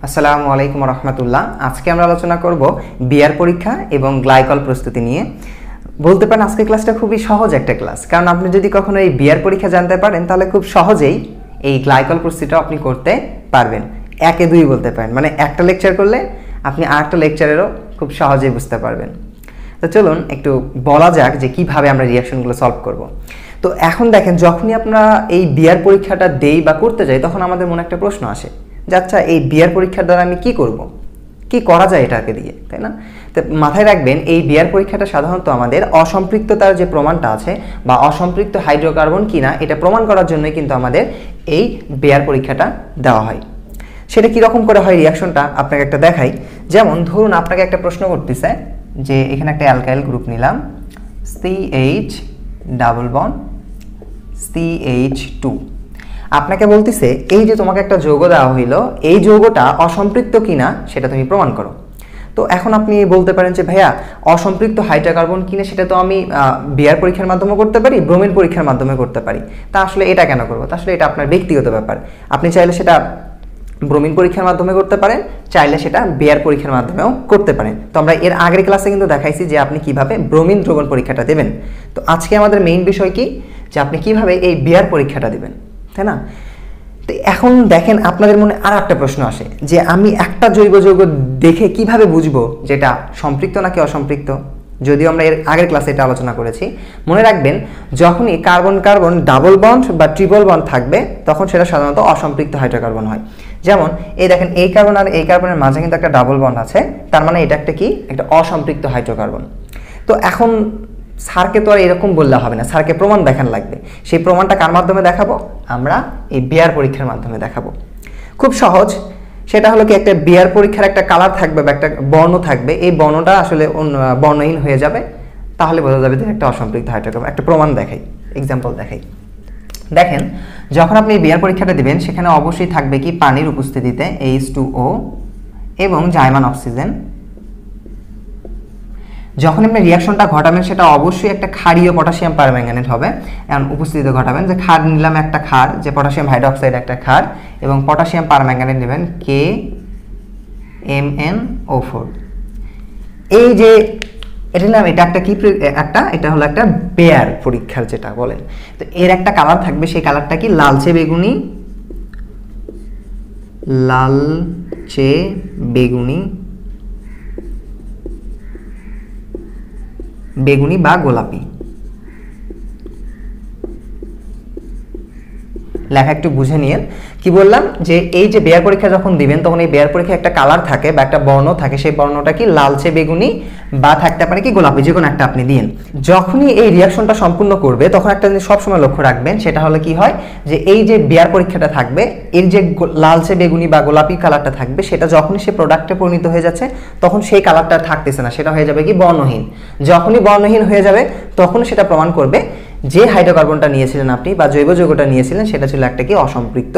আসসালামু আলাইকুম রহমতুল্লাহ। আজকে আমরা আলোচনা করব বিয়ার পরীক্ষা এবং গ্লাইকল প্রস্তুতি নিয়ে। বলতে পারেন আজকের ক্লাসটা খুবই সহজ একটা ক্লাস, কারণ আপনি যদি কখনো এই বিয়ার পরীক্ষা জানতে পারেন তাহলে খুব সহজেই এই গ্লাইকল প্রস্তুতিটা আপনি করতে পারবেন। একে দুই বলতে পারেন, মানে একটা লেকচার করলে আপনি আরেকটা লেকচারেরও খুব সহজেই বুঝতে পারবেন। তো চলুন একটু বলা যাক যে কিভাবে আমরা রিঅ্যাকশনগুলো সলভ করব। তো এখন দেখেন, যখনই আমরা এই বিয়ার পরীক্ষাটা দেই বা করতে যাই তখন আমাদের মনে একটা প্রশ্ন আসে যে আচ্ছা, এই বিয়ার পরীক্ষার দ্বারা আমি কি করব, কি করা যায় এটাকে দিয়ে, তাই না? তো মাথায় রাখবেন, এই বিয়ার পরীক্ষাটা সাধারণত আমাদের অসম্পৃক্ততার যে প্রমাণটা আছে বা অসম্পৃক্ত হাইড্রোকার্বন কিনা এটা প্রমাণ করার জন্যই কিন্তু আমাদের এই বিয়ার পরীক্ষাটা দেওয়া হয়। সেটা কীরকম করে হয় রিঅ্যাকশনটা আপনাকে একটা দেখাই। যেমন ধরুন আপনাকে একটা প্রশ্ন করতেছে যে এখানে একটা অ্যালকাইল গ্রুপ নিলাম, CH ডাবল বন্ড CH2। আপনাকে বলতেছে এই যে তোমাকে একটা যৌগ দেওয়া হইলো, এই যৌগটা অসম্পৃক্ত কিনা সেটা তুমি প্রমাণ করো। তো এখন আপনি বলতে পারেন যে ভাইয়া, অসম্পৃক্ত হাইড্রোকার্বন কিনা সেটা তো আমি বিয়ার পরীক্ষার মাধ্যমে করতে পারি, ব্রোমিন পরীক্ষার মাধ্যমে করতে পারি। তা আসলে এটা কেন করবো? তা আসলে এটা আপনার ব্যক্তিগত ব্যাপার। আপনি চাইলে সেটা ব্রোমিন পরীক্ষার মাধ্যমে করতে পারেন, চাইলে সেটা বিয়ার পরীক্ষার মাধ্যমেও করতে পারেন। তো আমরা এর আগের ক্লাসে কিন্তু দেখাইছি যে আপনি কিভাবে ব্রোমিন দ্রবণ পরীক্ষাটা দেবেন। তো আজকে আমাদের মেইন বিষয় কি, যে আপনি কিভাবে এই বিয়ার পরীক্ষাটা দেবেন, তাই না? তো এখন দেখেন, আপনাদের মনে আর একটা প্রশ্ন আসে যে আমি একটা জৈব যৌগ দেখে কিভাবে বুঝবো যেটা সম্পৃক্ত নাকি অসম্পৃক্ত। যদিও আমরা এর আগের ক্লাসে এটা আলোচনা করেছি। মনে রাখবেন, যখনই কার্বন কার্বন ডাবল বন্ড বা ট্রিপল বন্ড থাকবে তখন সেটা সাধারণত অসম্পৃক্ত হাইড্রোকার্বন হয়। যেমন এই দেখেন, এই কার্বন আর এই কার্বনের মাঝে কিন্তু একটা ডাবল বন্ড আছে, তার মানে এটা একটা কি, একটা অসম্পৃক্ত হাইড্রোকার্বন। তো এখন স্যারকে তো আর এরকম বললে হবে না, স্যারকে প্রমাণ দেখান লাগবে। সেই প্রমাণটা কার মাধ্যমে দেখাবো? আমরা এই বিয়ার পরীক্ষার মাধ্যমে দেখাবো। খুব সহজ। সেটা হলো কি, একটা বিয়ার পরীক্ষার একটা কালার থাকবে বা একটা বর্ণ থাকবে, এই বর্ণটা আসলে বর্ণহীন হয়ে যাবে, তাহলে বোঝা যাবে যে একটা অসম্পৃক্ত হাইড্রোকার্বন। একটা প্রমাণ দেখাই, এক্সাম্পল দেখাই। দেখেন, যখন আপনি বিয়ার পরীক্ষাটা দিবেন সেখানে অবশ্যই থাকবে কি, পানির উপস্থিতিতে H2O এবং জাইমান অক্সিজেন। যখন আপনি রিঅ্যাকশনটা ঘটাবেন সেটা অবশ্যই একটা ক্ষারীয় পটাশিয়াম পারম্যাঙ্গানেট হবে। এখন উপস্থিতিতে ঘটাবেন যে ক্ষার নিলাম একটা ক্ষার, যে পটাশিয়াম হাইড্রোক্সাইড একটা ক্ষার, এবং পটাশিয়াম পারম্যাঙ্গানেট নেবেন KMnO4। এই যে এটা নিলাম, এটা একটা কি, এটা হলো একটা বিয়ার পরীক্ষার যেটা বলেন। তো এর একটা কালার থাকবে, সেই কালারটা কি, লালচে বেগুনি, লালচে বেগুনি, বেগুনি বা গোলাপি। লেখা একটু বুঝে নিন। কি বললাম, যে এই যে বিয়ার পরীক্ষা যখন দিবেন তখন এই বিয়ার পরীক্ষায় একটা কালার থাকে বা একটা বর্ণ থাকে, সেই বর্ণটা কি, লালচে বেগুনি বা থাকতে পারে কি, গোলাপি, যে কোনো একটা আপনি দিন। যখনই এই রিঅ্যাকশনটা সম্পূর্ণ করবে তখন একটা জিনিস সবসময় লক্ষ্য রাখবেন, সেটা হলো কি হয়, যে এই যে বিয়ার পরীক্ষাটা থাকবে, এর যে লালচে বেগুনি বা গোলাপি কালারটা থাকবে, সেটা যখনই সে প্রোডাক্টে পরিণত হয়ে যাচ্ছে তখন সেই কালারটা থাকতেছে না, সেটা হয়ে যাবে কি, বর্ণহীন। যখনই বর্ণহীন হয়ে যাবে তখন সেটা প্রমাণ করবে যে হাইড্রোকার্বনটা নিয়েছিলেন আপনি বা জৈব যৌগটা নিয়েছিলেন সেটা ছিল একটা কি, অসম্পৃক্ত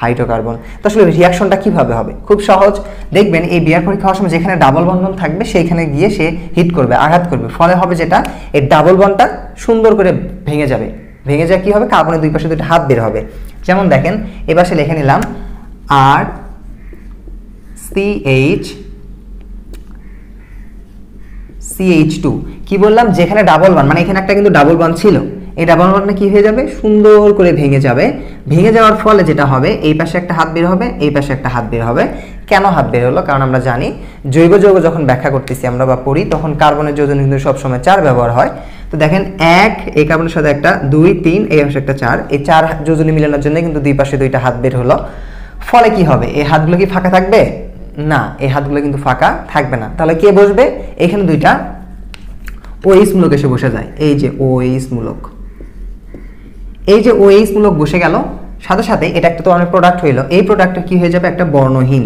হাইড্রোকার্বন। তো আসলে রিঅ্যাকশনটা কিভাবে হবে? খুব সহজ। দেখবেন এই বিয়ার পরীক্ষা হওয়ার সময় যেখানে ডাবল বন্ধন থাকবে সেইখানে গিয়ে সে হিট করবে, আঘাত করবে, ফলে হবে যেটা, এই ডাবল বন্ডটা সুন্দর করে ভেঙে যাবে। ভেঙে যায় কি হবে, কার্বনের দুই পাশে দুটো হাত বের হবে। যেমন দেখেন, এবার সে লিখে নিলাম CH2। কি বললাম, যেখানে ডাবল বন্ড, মানে এখানে একটা কিন্তু ডাবল বন্ড ছিল, এই ডাবল বন্ডটা কি হয়ে যাবে, সুন্দর করে ভেঙে যাবে। ভেঙে যাওয়ার ফলে যেটা হবে, এই পাশে একটা হাত বের হবে, এই পাশে একটা হাত বের হবে। কেন হাত বের হলো? কারণ আমরা জানি জৈব যৌগ যখন ব্যাখ্যা করতেছি আমরা বা পড়ি তখন কার্বনের যোজনী কিন্তু সবসময় 4 ব্যবহার হয়। তো দেখেন, 1 এই কার্বনের সাথে একটা, 2 3 এই পাশে একটা 4, এই 4 যোজনী মিলানোর জন্য কিন্তু দুই পাশে দুইটা হাত বের হলো। ফলে কি হবে, এই হাতগুলো কি ফাঁকা থাকবে? না, এই হাতগুলো কিন্তু ফাঁকা থাকবে না। তাহলে কে বসবে? এখানে দুইটা OH মূলক এসে বসে যায়। এই যে OH মূলক, এই যে OH মূলক বসে গেল, সাথে সাথে এটা একটা তো অনেক প্রোডাক্ট হইলো, এই প্রোডাক্টটা কি হয়ে যাবে, একটা বর্ণহীন।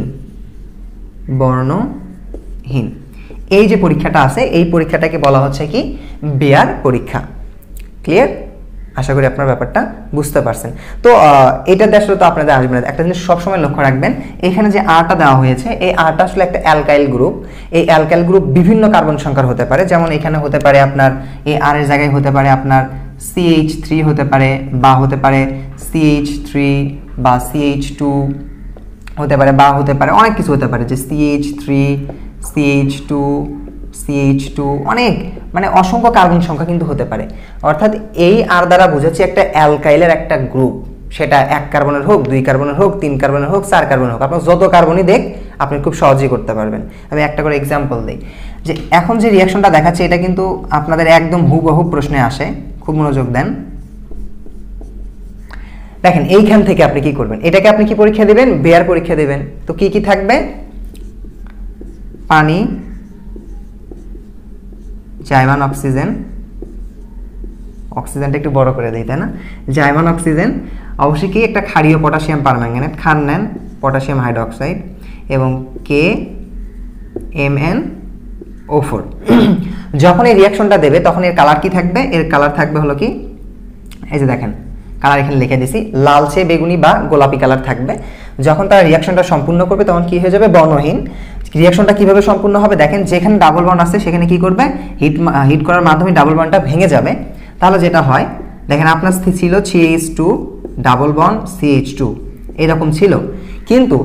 এই যে পরীক্ষাটা আছে, এই পরীক্ষাটাকে বলা হচ্ছে কি, বিয়ার পরীক্ষা। ক্লিয়ার? আশা করি আপনার ব্যাপারটা বুঝতে পারছেন। তো এটা আসলে তো আপনাদের আসবে না। একটা জিনিস সবসময় লক্ষ্য রাখবেন, এখানে যে আরটা দেওয়া হয়েছে, এই আরটা আসলে একটা অ্যালকাইল গ্রুপ। এই অ্যালকাইল গ্রুপ বিভিন্ন কার্বন সংখ্যার হতে পারে। যেমন এখানে হতে পারে আপনার, এই আর এর জায়গায় হতে পারে আপনার CH3 হতে পারে, বা হতে পারে CH3 বা CH2 হতে পারে, বা হতে পারে অনেক কিছু হতে পারে, যে CH3, CH2, CH2, অনেক মানে অসংখ্য কার্বন সংখ্যা কিন্তু হতে পারে। অর্থাৎ এই আর দ্বারা বোঝাচ্ছি একটা অ্যালকাইলের একটা গ্রুপ, সেটা 1 কার্বনের হোক, 2 কার্বনের হোক, 3 কার্বনের হোক, 4 কার্বনের হোক, আপনার যত কার্বনই দেখ আপনি খুব সহজেই করতে পারবেন। আমি একটা করে এক্সাম্পল দিই, যে এখন যে রিয়াকশনটা দেখাচ্ছে এটা কিন্তু আপনাদের একদম হুবহু প্রশ্নে আসে, খুব মনোযোগ দেন। দেখেন এইখান থেকে আপনি কি করবেন, এটাকে আপনি কি পরীক্ষা দেবেন, বেয়ার পরীক্ষা দেবেন। তো কি কি থাকবে, পানি, জাইমান অক্সিজেন, অক্সিজেনটা একটু বড় করে দেই তাই না, জাইমান অক্সিজেন, অবশ্যই কি একটা ক্ষারীয় পটাশিয়াম পারম্যাঙ্গানেট, ক্ষার নেন, পটাশিয়াম হাইড্রোক্সাইড, এবং KMnO4। যখন এই রিয়াকশনটা দেবে তখন এর কালার কি থাকবে, এর কালার থাকবে হলো কি, এই যে দেখেন কালার এখানে লিখে দিছি, লালচে বেগুনি বা গোলাপি কালার থাকবে। যখন তারা রিয়াকশনটা সম্পূর্ণ করবে তখন কি হয়ে যাবে, বর্ণহীন। রিয়াকশনটা কিভাবে সম্পূর্ণ হবে, দেখেন যেখানে ডাবল বন্ড আছে সেখানে কি করবে, হিট করার মাধ্যমে ডাবল বন্ডটা ভেঙে যাবে। তাহলে যেটা হয় দেখেন আপনার ছিল CH2 ডাবল বন্ড CH2 এরকম ছিল, কিন্তু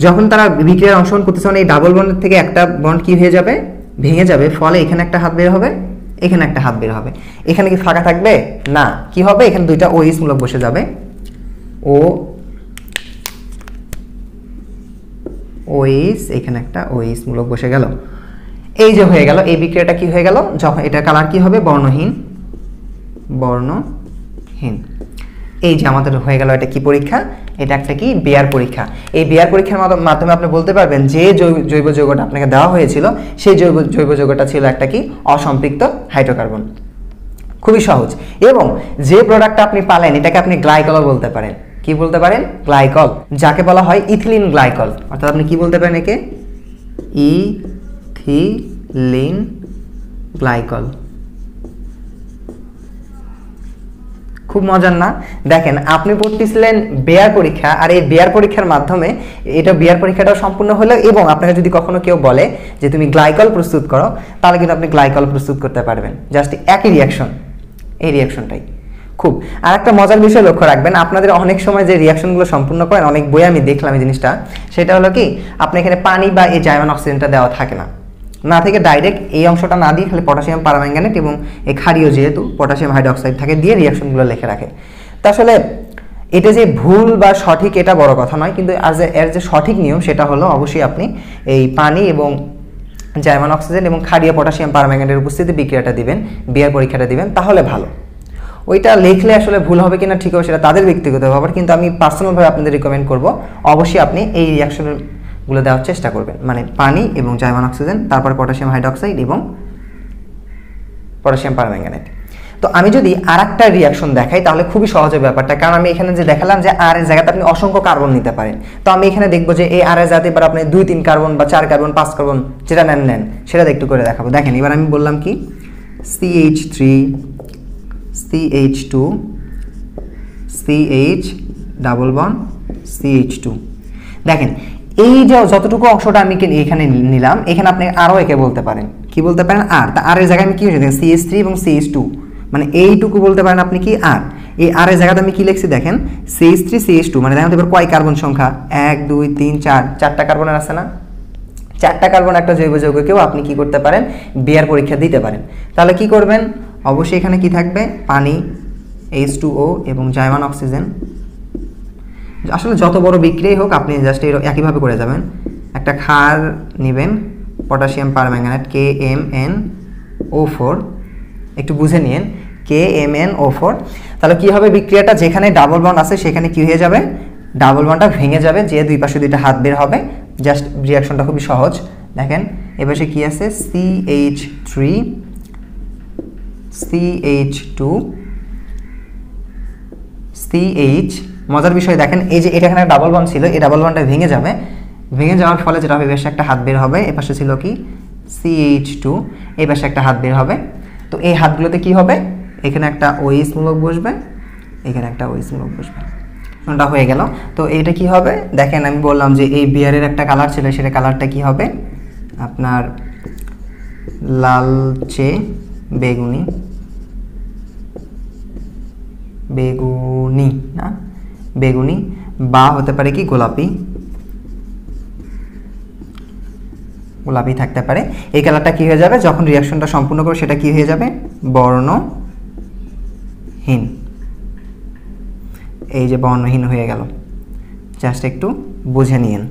যখন তারা বিক্রিয়ায় অংশগ্রহণ করতেছে এই ডাবল বন্ডের থেকে একটা বন্ড কি হয়ে যাবে, ভেঙে যাবে, ফলে এখানে একটা হাত বের হবে, এখানে একটা হাত বের হবে। এখানে কি ফাঁকা থাকবে না, কি হবে, এখানে দুইটা OH মূলক বসে যাবে, OH, এখানে একটা OH মূলক বসে গেল। এই যে হয়ে গেল, এই বিক্রিয়াটা কি হয়ে গেল, যখন এটা কালার কি হবে, বর্ণহীন, বর্ণহীন। এই যে আমাদের হয়ে গেল, এটা কি পরীক্ষা, এটা একটা কি বেয়ার পরীক্ষা। এই বেয়ার পরীক্ষার মাধ্যমে আপনি বলতে পারবেন যে জৈব যৌগটা আপনাকে দেওয়া হয়েছিল সেই জৈব যৌগটা ছিল একটা কি অসম্পৃক্ত হাইড্রোকার্বন। খুবই সহজ। এবং যে প্রোডাক্টটা আপনি পালেন এটাকে আপনি গ্লাইকল বলতে পারেন। কি বলতে পারেন, গ্লাইকল, যাকে বলা হয় ইথিলিন গ্লাইকল। অর্থাৎ আপনি কি বলতে পারেন, একে ইথিলিন গ্লাইকল। খুব মজার না, দেখেন আপনি পড়তেছিলেন বেয়ার পরীক্ষা, আর এই বেয়ার পরীক্ষার মাধ্যমে এটা বেয়ার পরীক্ষাটাও সম্পূর্ণ হলো। এবং আপনাকে যদি কখনো কেউ বলে যে তুমি গ্লাইকল প্রস্তুত করো, তাহলে কিন্তু আপনি গ্লাইকল প্রস্তুত করতে পারবেন, জাস্ট একই রিয়াকশন, এই রিয়াকশনটাই। খুব আর একটা মজার বিষয় লক্ষ্য রাখবেন, আপনাদের অনেক সময় যে রিয়াকশনগুলো সম্পূর্ণ করেন, অনেক বই আমি দেখলাম এই জিনিসটা, সেটা হলো কি আপনি এখানে পানি বা এই জাইমান অক্সিজেনটা দেওয়া থাকে না, না থেকে ডাইরেক্ট এই অংশটা না দিয়ে খালি পটাশিয়াম পারম্যাঙ্গানেট এবং এই ক্ষারীয় যেহেতু পটাশিয়াম হাইড্রোক্সাইড থাকে দিয়ে রিয়াকশনগুলো লিখে রাখে। তা আসলে এটা যে ভুল বা সঠিক এটা বড় কথা নয়, কিন্তু এর যে সঠিক নিয়ম সেটা হলো অবশ্যই আপনি এই পানি এবং জাইমান অক্সিজেন এবং ক্ষারীয় পটাশিয়াম পারম্যাঙ্গানেটের উপস্থিতি বিক্রিয়াটা দিবেন, বিয়ার পরীক্ষাটা দিবেন, তাহলে ভালো। ওইটা লিখলে আসলে ভুল হবে কিনা ঠিক হবে সেটা তাদের ব্যক্তিগত ব্যাপার, কিন্তু আমি পার্সোনালভাবে আপনাদের রিকমেন্ড করব অবশ্যই আপনি এই রিয়াকশনগুলো দেওয়ার চেষ্টা করবেন, মানে পানি এবং জাইমান অক্সিজেন, তারপর পটাশিয়াম হাইড্রোক্সাইড এবং পটাশিয়াম পারম্যাঙ্গানেট। তো আমি যদি আরেকটা রিয়াকশন দেখাই তাহলে খুবই সহজ হবে ব্যাপারটা, কারণ আমি এখানে যে দেখালাম যে আর এর জায়গাতে আপনি অসংখ্য কার্বন নিতে পারেন। তো আমি এখানে দেখবো যে এই আর এর জায়গাতে এবার আপনি 2-3 কার্বন বা 4 কার্বন 5 কার্বন যেটা নেন সেটা একটু করে দেখাবো। দেখেন এবার আমি বললাম কি CH3 CH2 CH double bond CH2। দেখেন এই যে যতটুকু অংশটা আমি এখানে নিলাম, এখানে আপনি আরও একে বলতে পারেন, কি বলতে পারেন আর। তা আর এর জায়গায় আমি কি হয়েছে দেখেন CH3 এবং CH2, মানে এইটুকু বলতে পারেন আপনি কি আর। এই আর এর জায়গাতে আমি কি লিখছি দেখেন CH3 CH2, মানে দেখেন এবার কয় কার্বন সংখ্যা 1 2 3 4, 4টা কার্বনের আছে না, 4টা কার্বন একটা জৈব যৌগকেও আপনি কি করতে পারেন, বেয়ার পরীক্ষা দিতে পারেন। তাহলে কি করবেন, অবশ্যই এখানে কি থাকবে, পানি H2O এবং জাইমান অক্সিজেন। আসলে যত বড় বিক্রিয়াই হোক আপনি জাস্ট একইভাবে করে যাবেন। একটা ক্ষার নেবেন, পটাশিয়াম পারম্যাঙ্গানেট KMnO4, একটু বুঝে নিন KMnO4। তাহলে কি হবে বিক্রিয়াটা, যেখানে ডাবল বন্ড আছে সেখানে কি হয়ে যাবে, ডাবল বন্ডটা ভেঙে যাবে, যে দুই পাশে দুইটা হাত বের হবে। জাস্ট রিয়াকশনটা খুবই সহজ। দেখেন এপাশে কি আছে CH3 CH2 CH। মজার বিষয় দেখেন এই যে এটা এখানে ডাবল বন্ড ছিল, এই ডাবল বন্ডটা ভেঙে যাবে, ভেঙে যাওয়ার ফলে যেটা হবে বেশ একটা হাত বের হবে। এপাশে ছিল কি CH2, এই পাশে একটা হাত বের হবে। তো এই হাতগুলোতে কি হবে, এখানে একটা OH মূলক বসবে, এখানে একটা OH মূলক বসবে, ওটা হয়ে গেল। তো এইটা কি হবে দেখেন, আমি বললাম যে এই বিয়ারের একটা কালার ছিল, সেটা কালারটা কি হবে আপনার লালচে বেগুনি, বেগুনি না বেগুনি, বা হতে পারে কি গোলাপি, গোলাপি থাকতে পারে। এই কালারটা কি হয়ে যাবে যখন রিঅ্যাকশনটা সম্পূর্ণ করবে, সেটা কি হয়ে যাবে বর্ণহীন। এই যে বর্ণহীন হয়ে গেল, জাস্ট একটু বুঝে নিন।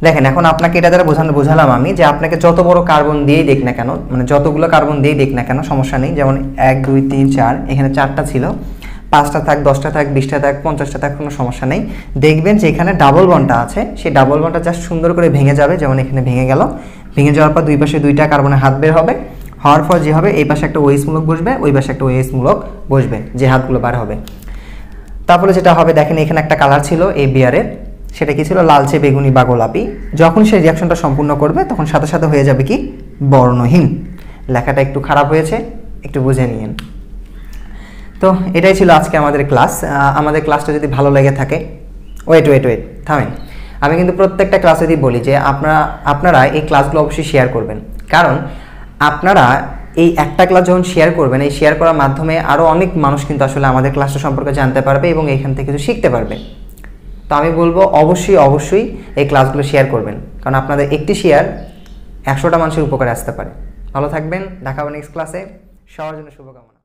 দেখেন এখন আপনাকে এটা দ্বারা বোঝালাম আমি যে আপনাকে যত বড় কার্বন দিয়েই দেখ না কেন, মানে যতগুলো কার্বন দিয়েই দেখ না কেন সমস্যা নেই। যেমন 1 2 3 4, এখানে 4টা ছিল, 5টা থাক, 10টা থাক, 20টা থাক, 50টা থাক, কোনো সমস্যা নেই। দেখবেন যে এখানে ডাবল বন্ডটা আছে, সেই ডাবল বন্ডটা জাস্ট সুন্দর করে ভেঙে যাবে। যেমন এখানে ভেঙে গেল, ভেঙে যাওয়ার পর দুই পাশে 2টা কার্বনের হাত বের হবে। হওয়ার পর যে হবে, এই পাশে একটা OH মূলক বসবে, ওই পাশে একটা OH মূলক বসবে, যে হাতগুলো বার হবে। তারপরে যেটা হবে দেখেন, এখানে একটা কালার ছিল এই বিয়ারের, সেটা কি ছিল লালচে বেগুনি বা গোলাপি। যখন সেই রিঅ্যাকশনটা সম্পূর্ণ করবে তখন সাথে সাথে হয়ে যাবে কি বর্ণহীন। লেখাটা একটু খারাপ হয়েছে, একটু বুঝে নিন। তো এটাই ছিল আজকে আমাদের ক্লাস। আমাদের ক্লাসটা যদি ভালো লেগে থাকে, ওয়েট থামেন, আমি কিন্তু প্রত্যেকটা ক্লাসেই বলি যে আপনারা এই ক্লাসগুলো অবশ্যই শেয়ার করবেন, কারণ আপনারা এই একটা ক্লাস যখন শেয়ার করবেন, এই শেয়ার করার মাধ্যমে আরও অনেক মানুষ কিন্তু আসলে আমাদের ক্লাসটা সম্পর্কে জানতে পারবে এবং এখান থেকে কিছু শিখতে পারবে। তো আমি বলবো অবশ্যই এই ক্লাসগুলো শেয়ার করবেন, কারণ আপনাদের একটি শেয়ার 100টা মানুষের উপকারে আসতে পারে। ভালো থাকবেন, দেখা হবে নেক্সট ক্লাসে। সবার জন্য শুভকামনা।